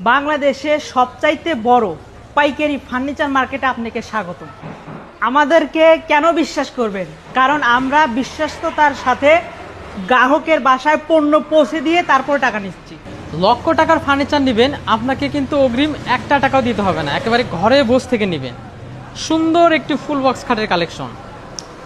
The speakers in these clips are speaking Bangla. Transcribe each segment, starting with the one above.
বাংলাদেশের সবচাইতে বড় পাইকারি ফার্নিচার মার্কেটে আপনাকে স্বাগত। আমাদেরকে কেন বিশ্বাস করবেন? কারণ আমরা বিশ্বস্ততার সাথে গ্রাহকের বাসায় পণ্য পৌঁছে দিয়ে তারপর টাকা নিচ্ছি। লক্ষ টাকার ফার্নিচার নেবেন, আপনাকে কিন্তু অগ্রিম একটা টাকাও দিতে হবে না, একেবারে ঘরে বসে থেকে নেবেন। সুন্দর একটি ফুল বক্স খাটের কালেকশন।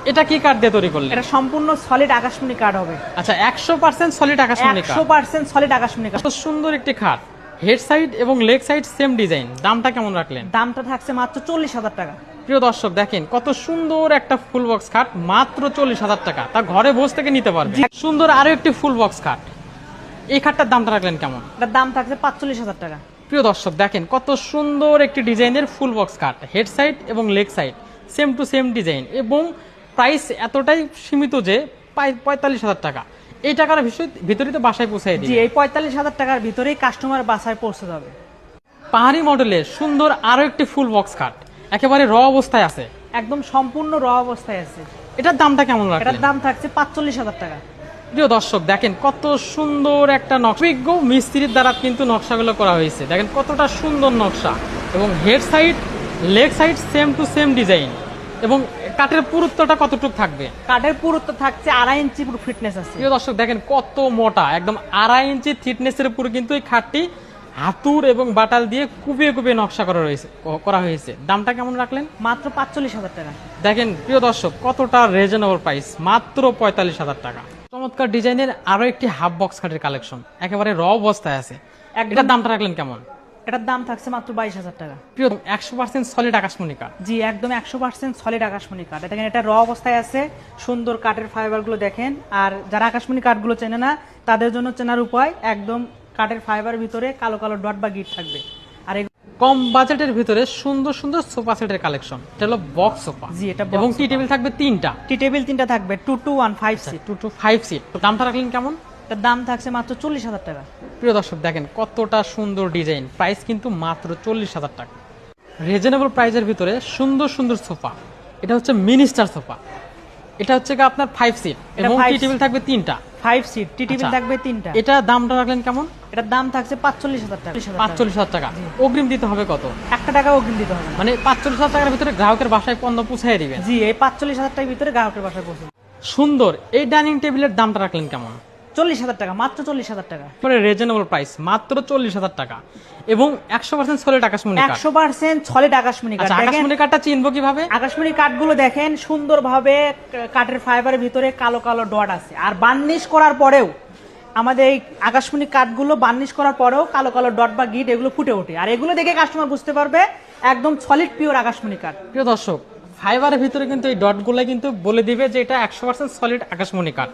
এটা কি কাঠ দিয়ে তৈরি করলেন? এটা সম্পূর্ণ সলিড আকাশমণি কাঠ হবে। আচ্ছা, 100% সলিড আকাশমণি কাঠ। 100% সলিড আকাশমণি কাঠ। কত সুন্দর একটি খাট, হেড সাইড এবং লেগ সাইড সেম ডিজাইন। দামটা কেমন রাখলেন? দামটা থাকছে মাত্র 40,000 টাকা। প্রিয় দর্শক, দেখেন কত সুন্দর একটা ফুল বক্স খাট, মাত্র 40,000 টাকা। তা ঘরে বসে থেকে নিতে পারবে। সুন্দর আরো একটি ফুল বক্স খাট, এই খাটটার দামটা রাখলেন কেমন? এটার দাম থাকছে 45,000 টাকা। প্রিয় দর্শক, দেখেন কত সুন্দর একটি ডিজাইনের ফুল বক্স খাট, হেড সাইড এবং leg side same to same design, এবং প্রাইস এতটাই সীমিত যে 45,000 টাকা। এই টাকার ভিতরে তো বাসায় পৌঁছায় জি, দিবে। এই 45,000 টাকার ভিতরেই কাস্টমার বাসায় পৌঁছে যাবে। পাহাড়ি মডেলের সুন্দর আরো একটি ফুল বক্স খাট, একেবারে র অবস্থায় আছে, একদম সম্পূর্ণ র অবস্থায় আছে। এটার দামটা কেমন রাখলেন? এটার দাম থাকছে 45,000 টাকা। প্রিয় দর্শক, দেখেন কত সুন্দর একটা নকশা, অভিজ্ঞ মিস্ত্রির দ্বারা কিন্তু নকশাগুলো করা হয়েছে। দেখেন কতটা সুন্দর নকশা, এবং head side leg side same to same design. এবং কাঠের পুরুত্বটা কতটুকু থাকবে? কাঠের পুরুত্ব থাকছে 2.5 ইঞ্চি পুরো ফিটনেস আছে। প্রিয় দর্শক, দেখেন কত মোটা, একদম 2.5 ইঞ্চি থিকনেসের উপরে কিন্তু এই খাটটি হাতুর এবং বাটাল দিয়ে কুবিয়ে কুবিয়ে নকশা করা হয়েছে। দামটা কেমন রাখলেন? মাত্র 45,000 টাকা। দেখেন প্রিয় দর্শক, কতটা রিজনেবল প্রাইস, মাত্র 45,000 টাকা। চমৎকার ডিজাইনের আরো একটি হাফ বক্স খাটের কালেকশন, একেবারে র অবস্থায় আছে। এটার দামটা রাখলেন কেমন? এটার দাম থাকছে মাত্র 22,000 টাকা। প্রিয় 100% সলিড আকাশমণি কাঠ। জি, একদম 100% সলিড আকাশমণি কাঠ। এটা এটা র অবস্থায় আছে। সুন্দর কাঠের ফাইবার গুলো দেখেন। আর যারা আকাশমণি কাঠগুলো চেনে না, তাদের জন্য চেনার উপায়, একদম কাঠের ফাইবার ভিতরে কালো কালো ডট বা গিট থাকবে। আর কম বাজেটের ভিতরে সুন্দর সুন্দর সোফা সেটের কালেকশন। এটা হলো বক্স সোফা। জি, এটা এবং টি টেবিল থাকবে 3টা। টি টেবিল 3টা থাকবে, 2 to 1 5 সিট। 2 to 5 seat. দামটা রাখলেন কেমন? এটার দাম থাকছে মাত্র 40,000 টাকা। প্রিয় দর্শক, দেখেন কতটা সুন্দর ডিজাইন, প্রাইস কিন্তু মাত্র 40,000 টাকা। রিজনেবল প্রাইসের ভিতরে সুন্দর সুন্দর সোফা। এটা হচ্ছে মিনিস্টার সোফা। এটা হচ্ছে আপনার 5 সিট, এবং টি টেবিল থাকবে 3টা। 5 সিট, টি টেবিল থাকবে 3টা। এটা দামটা রাখলেন কেমন? এটার দাম থাকছে 45,000 টাকা। 45,000 টাকা। অগ্রিম দিতে হবে কত? 1 টাকা অগ্রিম দিতে হবে না। মানে 45,000 টাকার ভিতরে গ্রাহকের বাসায় পণ্য পৌঁছায় দিবেন। জি, এই 45,000 টাকার ভিতরে গ্রাহকের বাসায় পৌঁছে। সুন্দর এই ডাইনিং টেবিলের দামটা রাখলেন কেমন? 40,000 টাকা, মাত্র 40,000 টাকা। পরে রিজনেবল প্রাইস, মাত্র 40,000 টাকা, এবং 100% সলিড আকাশমণি কাঠ। 100% সলিড আকাশমণি কাঠ। আচ্ছা, আকাশমণি কাঠটা চিনবো কিভাবে? আকাশমণি কাঠগুলো দেখেন সুন্দরভাবে কাঠের ফাইবারের ভিতরে কালো কালো ডট আছে। আর বার্নিশ করার পরেও আমাদের এই আকাশমণি কাঠগুলো বার্নিশ করার পরেও কালো কালো ডট বা গিট এগুলো ফুটে ওঠে। আর এগুলো দেখে কাস্টমার বুঝতে পারবে একদম সলিড পিওর আকাশমণি কাঠ। প্রিয় দর্শক, ফাইবারের ভিতরে কিন্তু এই ডটগুলো কিন্তু বলে দিবে যে এটা 100% সলিড আকাশমণি কাঠ।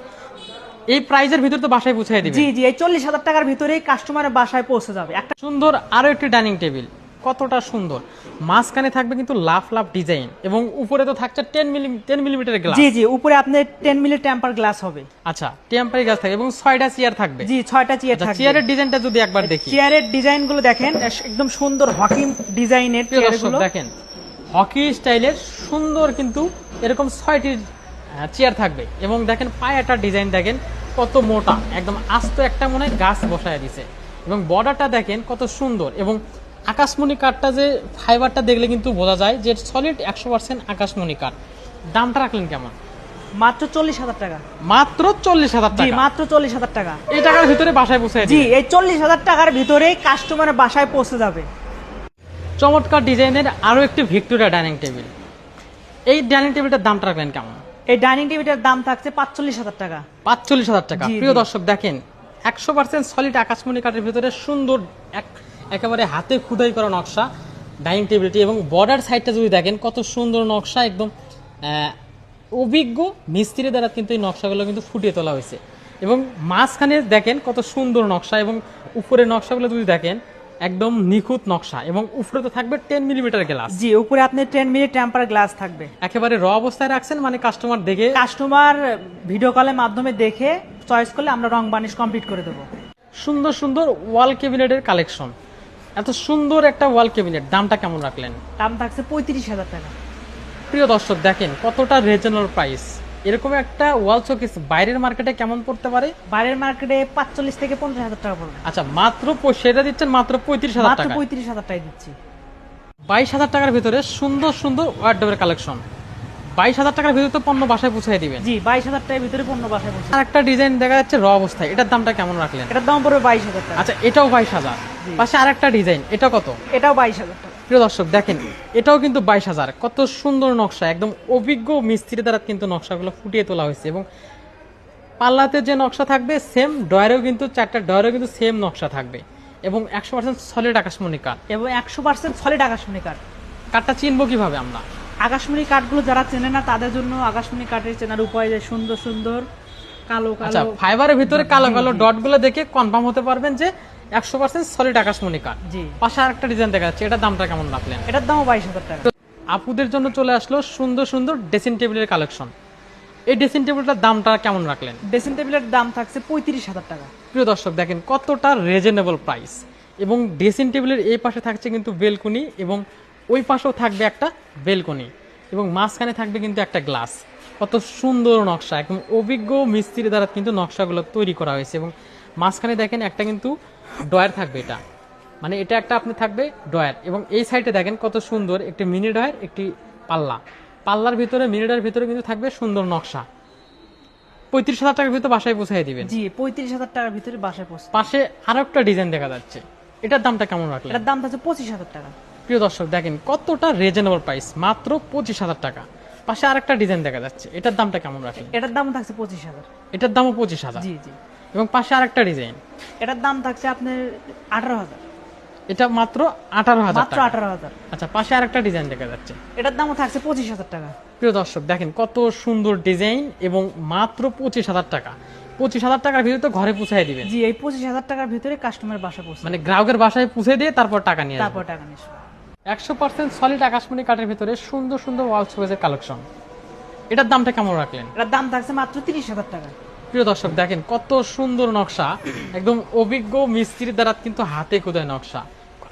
এই প্রাইজের ভিতরে তো বাসায় পৌঁছায় দিবে। জি জি, এই 40,000 টাকার ভিতরেই কাস্টমারের বাসায় পৌঁছে যাবে। একটা সুন্দর আরো একটি ডাইনিং টেবিল, কতটা সুন্দর, মাঝখানে থাকবে কিন্তু লাফ লাফ ডিজাইন, এবং উপরে তো থাকছে 10 মিলিমিটারের গ্লাস। জি জি, উপরে আপনার 10 মিলি টেম্পার গ্লাস হবে। আচ্ছা, টেম্পারি গ্লাস থাকবে, এবং 6টা চেয়ার থাকবে। জি, 6টা চেয়ার থাকবে। চেয়ারের ডিজাইনটা যদি একবার দেখি, চেয়ারের ডিজাইন গুলো দেখেন, একদম সুন্দর হকিং ডিজাইনের চেয়ারগুলো দেখেন, হকি স্টাইলের সুন্দর, কিন্তু এরকম 6টি চেয়ার থাকবে। এবং দেখেন পায়াটা ডিজাইন দেখেন কত মোটা, একদম আস্ত একটা মনে হয় গাছ বসায় দিছে। এবং বর্ডারটা দেখেন কত সুন্দর, এবং আকাশমণি কাঠটা যে ফাইবারটা দেখলে কিন্তু বোঝা যায় যে সলিড 100% আকাশমণি কাঠ। দামটা রাখলেন কেমন? মাত্র 40,000 টাকা। মাত্র 40,000 জি, টাকা। মাত্র 40,000 টাকা। এই টাকার ভিতরে বাসায় পৌঁছে জি, এই 40,000 টাকার ভিতরেই কাস্টমারের বাসায় পৌঁছে যাবে। চমৎকার ডিজাইনের আরো একটি ভিক্টোরিয়া ডাইনিং টেবিল। এই ডাইনিং টেবিলটার দামটা রাখলেন কেমন? এই ডাইনিং টেবিলটার দাম থাকছে 45,000 টাকা। 45,000 টাকা। জি, প্রিয় জি। দর্শক, দেখেন 100% সলিড আকাশমণি কাঠের ভিতরে সুন্দর একেবারে হাতে খুদাই করা নকশা ডাইনিং টেবিলটি, এবং বর্ডার সাইডটা যদি দেখেন কত সুন্দর নকশা, একদম অভিজ্ঞ মিস্ত্রি দ্বারা কিন্তু এই নকশাগুলো কিন্তু ফুটিয়ে তোলা হয়েছে। এবং মাঝখানে দেখেন কত সুন্দর নকশা, এবং উপরের নকশাগুলো যদি দেখেন একদম নিখুঁত নকশা, এবং উপরে তো থাকবে 10 মিলিমিটার গ্লাস। জি, উপরে আপনি 10 মিলি টেম্পার গ্লাস থাকবে। একেবারে র অবস্থায় রাখছেন, মানে কাস্টমার দেখে, কাস্টমার ভিডিও কলের মাধ্যমে দেখে চয়েস করলে আমরা রং বানিশ কমপ্লিট করে দেবো। সুন্দর সুন্দর ওয়াল ক্যাবিনেটের কালেকশন। এত সুন্দর একটা ওয়াল ক্যাবিনেট, দামটা কেমন রাখলেন? দাম থাকছে 35,000 টাকা। প্রিয় দর্শক, দেখেন কতটা রিজনেবল প্রাইস, এরকম একটা ওয়াল শোকেস বাইরের মার্কেটে কেমন পড়তে পারে? বাইরের মার্কেটে 45 থেকে 50,000 টাকা পড়বে। আচ্ছা, মাত্র সেটা দিচ্ছেন মাত্র 35,000 মাত্র টাকা। 35,000 টাকায় দিচ্ছি। 22,000 টাকার ভিতরে সুন্দর সুন্দর ওয়ার্ডরোবের কালেকশন। 22,000 টাকার ভিতরে তো পণ্য বাসায় পৌঁছায় দিবেন। জি, 22,000 টাকার ভিতরে পণ্য বাসায় পৌঁছে। আর একটা ডিজাইন দেখা যাচ্ছে র অবস্থায়, এটার দামটা কেমন রাখলেন? এটার দাম পড়বে 22,000 টাকা। আচ্ছা, এটাও 22,000। পাশে আরেকটা ডিজাইন, এটা কত? এটাও 22,000 টাকা। প্রিয় দর্শক দেখেন, এটাও কিন্তু 22,000। কত সুন্দর নকশা, একদম অভিজ্ঞ মিস্ত্রি দ্বারা কিন্তু নকশাগুলো ফুটিয়ে তোলা হয়েছে এবং পাল্লাতে যে নকশা থাকবে সেম, ডয়ারেও কিন্তু 4টা ডয়ারেও কিন্তু সেম নকশা থাকবে এবং 100% সলিড আকাশমণি কাঠ। এবং 100% সলিড আকাশমণি কাঠ। কাঠটা চিনবো কিভাবে আমরা? আকাশমণি কাঠগুলো যারা চেনে না তাদের জন্য আকাশমণি কাঠের চেনার উপায় যে সুন্দর সুন্দর কালো আচ্ছা, কালো। ফাইবারের ভিতরে কালো কালো ডটগুলো দেখে কনফার্ম হতে পারবেন যে 100% সলিড আকাশমণি কাঠ। জি। পাশে আরেকটা ডিজাইন দেখা যাচ্ছে, এটার দামটা কেমন রাখলেন? এটার দামও 22,000 টাকা। আপুদের জন্য চলে আসলো সুন্দর সুন্দর ড্রেসিং টেবিলের কালেকশন। এই ড্রেসিং টেবিলটার দামটা কেমন রাখলেন? ড্রেসিং টেবিলের দাম থাকছে 35,000 টাকা। প্রিয় দর্শক দেখেন কতটা রিজনেবল প্রাইস এবং ড্রেসিং টেবিলের এই পাশে থাকছে কিন্তু বেলকনি এবং ওই পাশেও থাকবে একটা বেলকনি এবং মাঝখানে থাকবে কিন্তু একটা গ্লাস। কত সুন্দর নকশা, একদম অভিজ্ঞ মিস্ত্রি দ্বারা কিন্তু নকশাগুলো তৈরি করা হয়েছে এবং মাঝখানে দেখেন একটা কিন্তু ডয়ার থাকবে। এটা মানে এটা একটা আপনি থাকবে ডয়ার এবং এই সাইডে দেখেন কত সুন্দর একটি মিনি ডয়ার, একটি পাল্লা। পাল্লার ভিতরে মিনি ডয়ার ভিতরে কিন্তু থাকবে সুন্দর নকশা। 35,000 টাকার ভিতরে বাসায় পৌঁছাই দিবেন। জি, 35,000 টাকার ভিতরে বাসায় পৌঁছে। পাশে আরো একটা ডিজাইন দেখা যাচ্ছে, এটার দামটা কেমন রাখলেন? এটার দাম থাকছে 25,000 টাকা। প্রিয় দর্শক দেখেন কতটা রিজনেবল প্রাইস, মাত্র 25,000 টাকা। পাশে আরেকটা ডিজাইন দেখা যাচ্ছে, এটার দামটা কেমন রাখলেন? এটার দাম থাকছে 25,000। এটার দামও 25,000। জি জি। এবং পাশে আরেকটা ডিজাইন, এটার দাম থাকছে আপনার 18,000। এটা মাত্র 18,000 মাত্র টাকা। 18,000। আচ্ছা, পাশে আরেকটা ডিজাইন দেখা যাচ্ছে, এটার দামও থাকছে 25,000 টাকা। প্রিয় দর্শক দেখেন কত সুন্দর ডিজাইন এবং মাত্র 25,000 টাকা। 25,000 টাকার ভিতরে তো ঘরে পৌঁছায় দিবেন। জি, এই 25,000 টাকার ভিতরে কাস্টমারের বাসায় পৌঁছে মানে গ্রাহকের বাসায় পৌঁছে দিয়ে তারপর টাকা নিয়ে আসবেন। তারপর টাকা নিয়ে আসবে। 100% সলিড আকাশমণি কাঠের ভিতরে সুন্দর সুন্দর ওয়াল শোকেসের কালেকশন। এটার দামটা কেমন রাখলেন? এটার দাম থাকছে মাত্র 30,000 টাকা। প্রিয় দর্শক দেখেন কত সুন্দর নকশা, একদম অভিজ্ঞ মিস্ত্রির দ্বারা কিন্তু হাতে খোদাই নকশা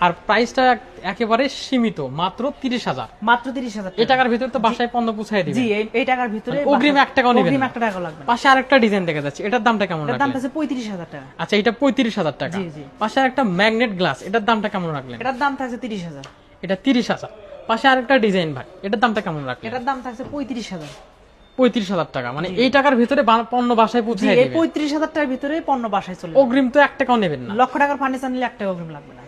আর প্রাইসটা একেবারে সীমিত, মাত্র 30,000। মাত্র 30,000 এই টাকা। টাকার ভিতরে তো বাসায় পণ্য পৌঁছায় দিবেন। জি, এই টাকার ভিতরে অগ্রিম 1 টাকাও নেবেন অগ্রিম না। 1 টাকাও লাগবে না। পাশে আরেকটা ডিজাইন দেখা যাচ্ছে, এটার দামটা কেমন এটার দাম রাখলেন? থাকছে 35,000 টাকা। আচ্ছা, এটা 35,000 টাকা। জি, জি। পাশে আরেকটা ম্যাগনেট গ্লাস, এটার দামটা কেমন রাখলেন? এটার দাম থাকছে 30,000। এটা 30,000। পাশে আরেকটা ডিজাইন ভাই, এটার দামটা কেমন রাখলেন? এটার দাম থাকছে 35,000। 35,000 টাকা। মানে এই টাকার ভিতরে পণ্য বাসায় জি, পৌঁছায় এই দিবেন। 35,000 টাকার ভিতরে পণ্য বাসায় চলে যাবে। অগ্রিম তো 1 টাকাও নেবেন না। লক্ষ টাকার ফার্নিচার নিলে 1 টাকা অগ্রিম লাগবে না।